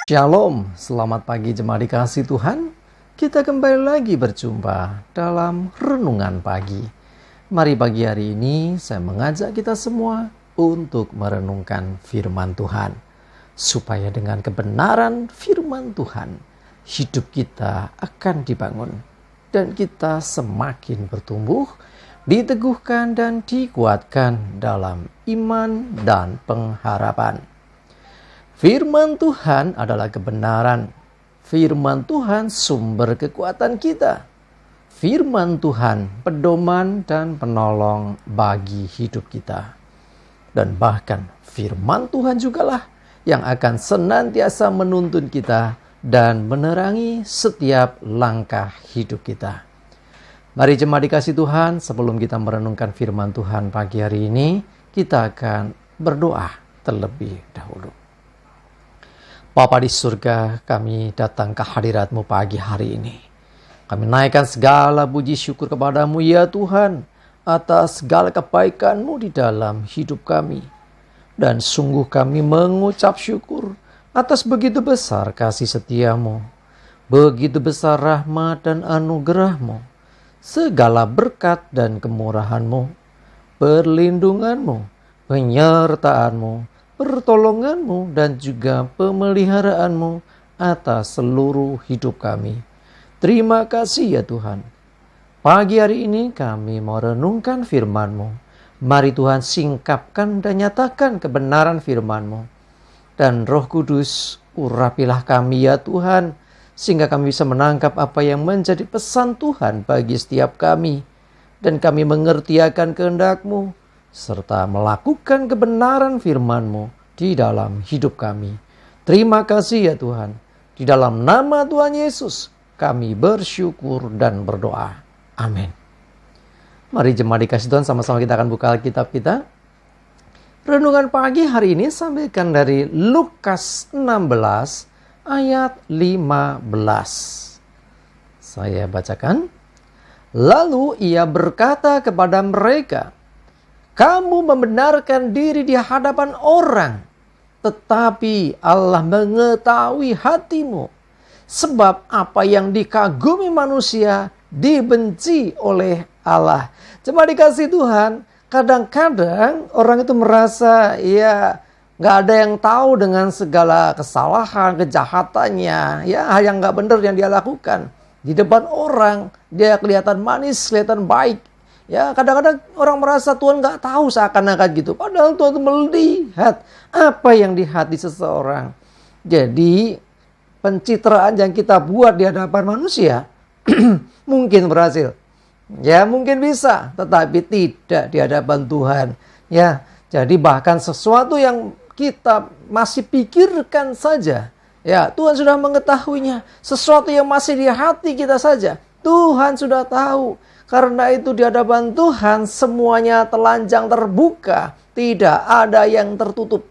Shalom, selamat pagi jemaat dikasih Tuhan. Kita kembali lagi berjumpa dalam renungan pagi. Mari pagi hari ini saya mengajak kita semua untuk merenungkan firman Tuhan. Supaya dengan kebenaran firman Tuhan, hidup kita akan dibangun. Dan kita semakin bertumbuh, diteguhkan dan dikuatkan dalam iman dan pengharapan. Firman Tuhan adalah kebenaran. Firman Tuhan sumber kekuatan kita. Firman Tuhan pedoman dan penolong bagi hidup kita. Dan bahkan firman Tuhan jugalah yang akan senantiasa menuntun kita dan menerangi setiap langkah hidup kita. Mari jemaat dikasih Tuhan, sebelum kita merenungkan firman Tuhan pagi hari ini, kita akan berdoa terlebih dahulu. Bapa di surga, kami datang ke hadirat-Mu pagi hari ini. Kami naikkan segala puji syukur kepadamu ya Tuhan, atas segala kebaikan-Mu di dalam hidup kami. Dan sungguh kami mengucap syukur atas begitu besar kasih setia-Mu, begitu besar rahmat dan anugerah-Mu, segala berkat dan kemurahan-Mu, perlindungan-Mu, penyertaan-Mu, pertolongan-Mu dan juga pemeliharaanmu atas seluruh hidup kami. Terima kasih ya Tuhan. Pagi hari ini kami mau renungkan firman-Mu. Mari Tuhan singkapkan dan nyatakan kebenaran firman-Mu. Dan Roh Kudus, urapilah kami ya Tuhan, sehingga kami bisa menangkap apa yang menjadi pesan Tuhan bagi setiap kami. Dan kami mengerti akan kehendak-Mu, serta melakukan kebenaran firman-Mu di dalam hidup kami. Terima kasih ya Tuhan. Di dalam nama Tuhan Yesus, kami bersyukur dan berdoa. Amin. Mari jemaat dikasih Tuhan, sama-sama kita akan buka Alkitab kita. Renungan pagi hari ini sampaikan dari Lukas 16 ayat 15. Saya bacakan. Lalu ia berkata kepada mereka, kamu membenarkan diri di hadapan orang, tetapi Allah mengetahui hatimu. Sebab apa yang dikagumi manusia dibenci oleh Allah. Cuma dikasih Tuhan, kadang-kadang orang itu merasa ya gak ada yang tahu dengan segala kesalahan, kejahatannya, ya hal yang gak benar yang dia lakukan. Di depan orang, dia kelihatan manis, kelihatan baik. Ya, kadang-kadang orang merasa Tuhan gak tahu seakan-akan gitu. Padahal Tuhan melihat apa yang di hati seseorang. Jadi, pencitraan yang kita buat di hadapan manusia mungkin berhasil. Ya, mungkin bisa, tetapi tidak di hadapan Tuhan. Ya, jadi bahkan sesuatu yang kita masih pikirkan saja, ya, Tuhan sudah mengetahuinya. Sesuatu yang masih di hati kita saja, Tuhan sudah tahu. Karena itu di hadapan Tuhan semuanya telanjang terbuka. Tidak ada yang tertutup.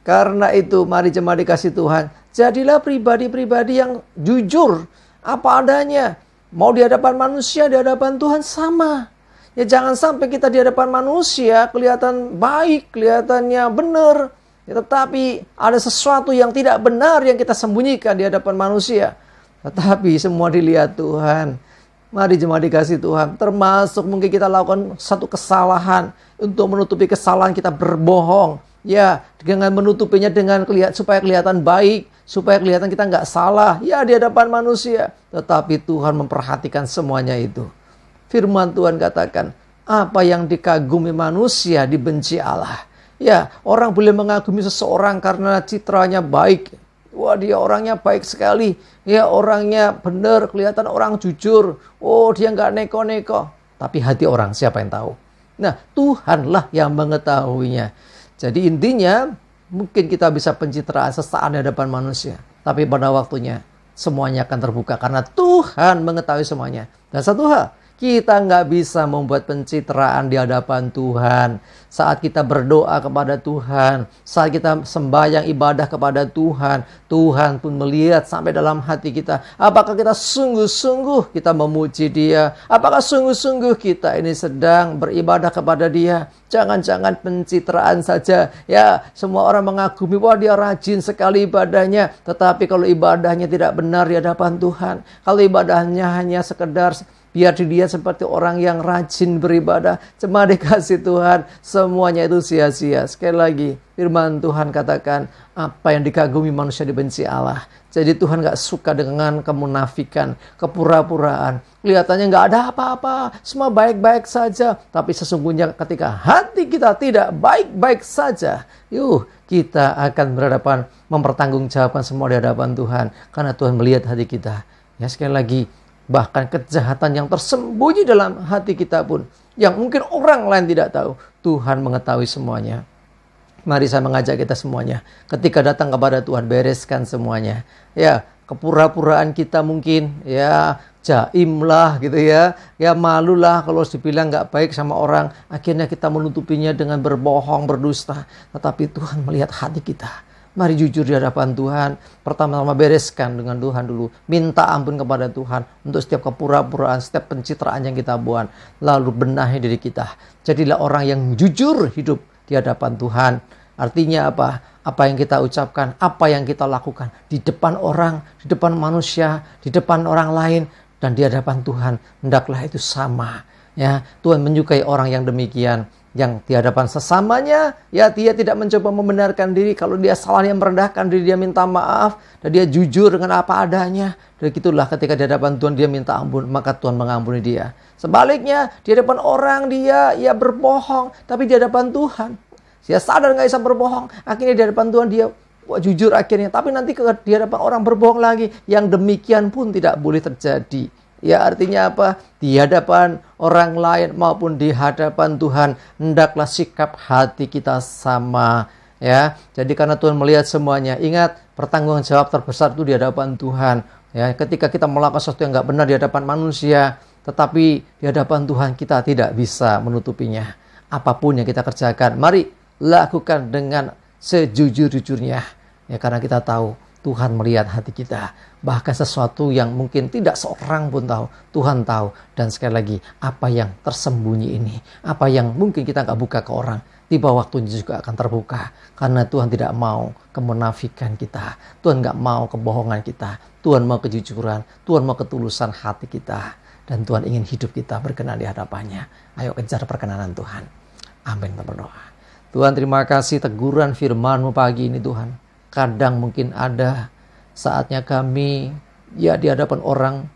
Karena itu mari jemaat dikasih Tuhan. Jadilah pribadi-pribadi yang jujur. Apa adanya. Mau di hadapan manusia, di hadapan Tuhan sama. Ya jangan sampai kita di hadapan manusia kelihatan baik, kelihatannya benar. Ya, tetapi ada sesuatu yang tidak benar yang kita sembunyikan di hadapan manusia. Tetapi semua dilihat Tuhan. Mari jemaat dikasih Tuhan, termasuk mungkin kita lakukan satu kesalahan. Untuk menutupi kesalahan kita berbohong. Ya, dengan menutupinya dengan supaya kelihatan baik. Supaya kelihatan kita nggak salah. Ya, di hadapan manusia. Tetapi Tuhan memperhatikan semuanya itu. Firman Tuhan katakan, apa yang dikagumi manusia dibenci Allah. Ya, orang boleh mengagumi seseorang karena citranya baik. Wah, dia orangnya baik sekali. Ya, orangnya benar, kelihatan orang jujur. Oh, dia nggak neko-neko. Tapi hati orang siapa yang tahu? Nah, Tuhanlah yang mengetahuinya. Jadi intinya, mungkin kita bisa pencitraan sesaat di hadapan manusia. Tapi pada waktunya, semuanya akan terbuka. Karena Tuhan mengetahui semuanya. Dan satu hal, Kita nggak bisa membuat pencitraan di hadapan Tuhan. Saat kita berdoa kepada Tuhan, saat kita sembahyang ibadah kepada Tuhan, Tuhan pun melihat sampai dalam hati kita. Apakah kita sungguh-sungguh kita memuji Dia? Apakah sungguh-sungguh kita ini sedang beribadah kepada Dia? Jangan-jangan pencitraan saja. Ya, semua orang mengagumi, wah dia rajin sekali ibadahnya. Tetapi kalau ibadahnya tidak benar di hadapan Tuhan, kalau ibadahnya hanya sekedar biar dilihat seperti orang yang rajin beribadah, cuma dikasih Tuhan, semuanya itu sia-sia. Sekali lagi, firman Tuhan katakan, apa yang dikagumi manusia dibenci Allah. Jadi Tuhan gak suka dengan kemunafikan, kepura-puraan. Kelihatannya gak ada apa-apa, semua baik-baik saja. Tapi sesungguhnya ketika hati kita tidak baik-baik saja, kita akan berhadapan, mempertanggungjawabkan semua di hadapan Tuhan. Karena Tuhan melihat hati kita. Ya, sekali lagi, bahkan kejahatan yang tersembunyi dalam hati kita pun, yang mungkin orang lain tidak tahu, Tuhan mengetahui semuanya. Mari saya mengajak kita semuanya, ketika datang kepada Tuhan, bereskan semuanya. Ya, kepura-puraan kita mungkin, ya jaim lah gitu ya. Ya malulah kalau dibilang gak baik sama orang. Akhirnya kita menutupinya dengan berbohong, berdusta. Tetapi Tuhan melihat hati kita. Mari jujur di hadapan Tuhan. Pertama-tama bereskan dengan Tuhan dulu. Minta ampun kepada Tuhan untuk setiap kepura-puraan, setiap pencitraan yang kita buat. Lalu benahi diri kita. Jadilah orang yang jujur hidup di hadapan Tuhan. Artinya apa? Apa yang kita ucapkan, apa yang kita lakukan di depan orang, di depan manusia, di depan orang lain, dan di hadapan Tuhan, hendaklah itu sama. Ya, Tuhan menyukai orang yang demikian, yang di hadapan sesamanya, ya dia tidak mencoba membenarkan diri. Kalau dia salah, dia merendahkan diri, dia minta maaf, dan dia jujur dengan apa adanya. Dan itulah ketika di hadapan Tuhan dia minta ampun, maka Tuhan mengampuni dia. Sebaliknya, di hadapan orang dia berbohong, tapi di hadapan Tuhan dia sadar gak bisa berbohong. Akhirnya di hadapan Tuhan dia jujur akhirnya. Tapi nanti di hadapan orang berbohong lagi. Yang demikian pun tidak boleh terjadi. Ya artinya apa? Di hadapan orang lain maupun di hadapan Tuhan, hendaklah sikap hati kita sama. Ya, jadi karena Tuhan melihat semuanya. Ingat, pertanggungan jawab terbesar itu di hadapan Tuhan. Ya, ketika kita melakukan sesuatu yang gak benar di hadapan manusia, tetapi di hadapan Tuhan kita tidak bisa menutupinya. Apapun yang kita kerjakan, mari lakukan dengan sejujur-jujurnya. Ya, karena kita tahu Tuhan melihat hati kita. Bahkan sesuatu yang mungkin tidak seorang pun tahu, Tuhan tahu. Dan sekali lagi, apa yang tersembunyi ini, apa yang mungkin kita gak buka ke orang, tiba waktunya juga akan terbuka. Karena Tuhan tidak mau kemunafikan kita. Tuhan gak mau kebohongan kita. Tuhan mau kejujuran. Tuhan mau ketulusan hati kita. Dan Tuhan ingin hidup kita berkenan di hadapannya. Ayo kejar perkenanan Tuhan. Amin, kita berdoa. Tuhan, terima kasih teguran firman-Mu pagi ini Tuhan. Kadang mungkin ada saatnya kami di hadapan orang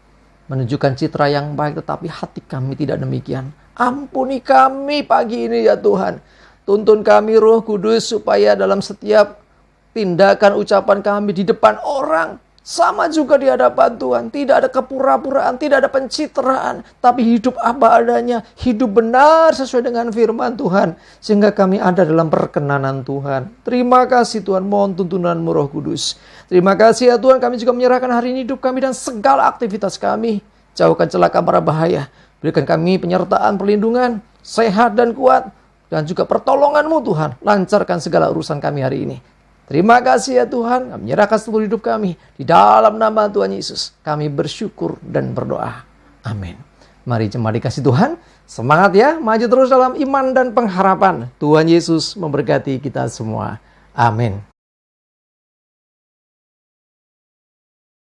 menunjukkan citra yang baik, tetapi hati kami tidak demikian. Ampuni kami pagi ini ya Tuhan. Tuntun kami Roh Kudus supaya dalam setiap tindakan ucapan kami di depan orang, sama juga di hadapan Tuhan. Tidak ada kepura-puraan, tidak ada pencitraan. Tapi hidup apa adanya. Hidup benar sesuai dengan firman Tuhan. Sehingga kami ada dalam perkenanan Tuhan. Terima kasih Tuhan. Mohon tuntunan-Mu Roh Kudus. Terima kasih ya Tuhan. Kami juga menyerahkan hari ini hidup kami dan segala aktivitas kami. Jauhkan celaka para bahaya. Berikan kami penyertaan, perlindungan, sehat dan kuat. Dan juga pertolongan-Mu Tuhan. Lancarkan segala urusan kami hari ini. Terima kasih ya Tuhan, kami menyerahkan seluruh hidup kami. Di dalam nama Tuhan Yesus, kami bersyukur dan berdoa. Amin. Mari jemaat dikasih Tuhan, semangat ya, maju terus dalam iman dan pengharapan. Tuhan Yesus memberkati kita semua. Amin.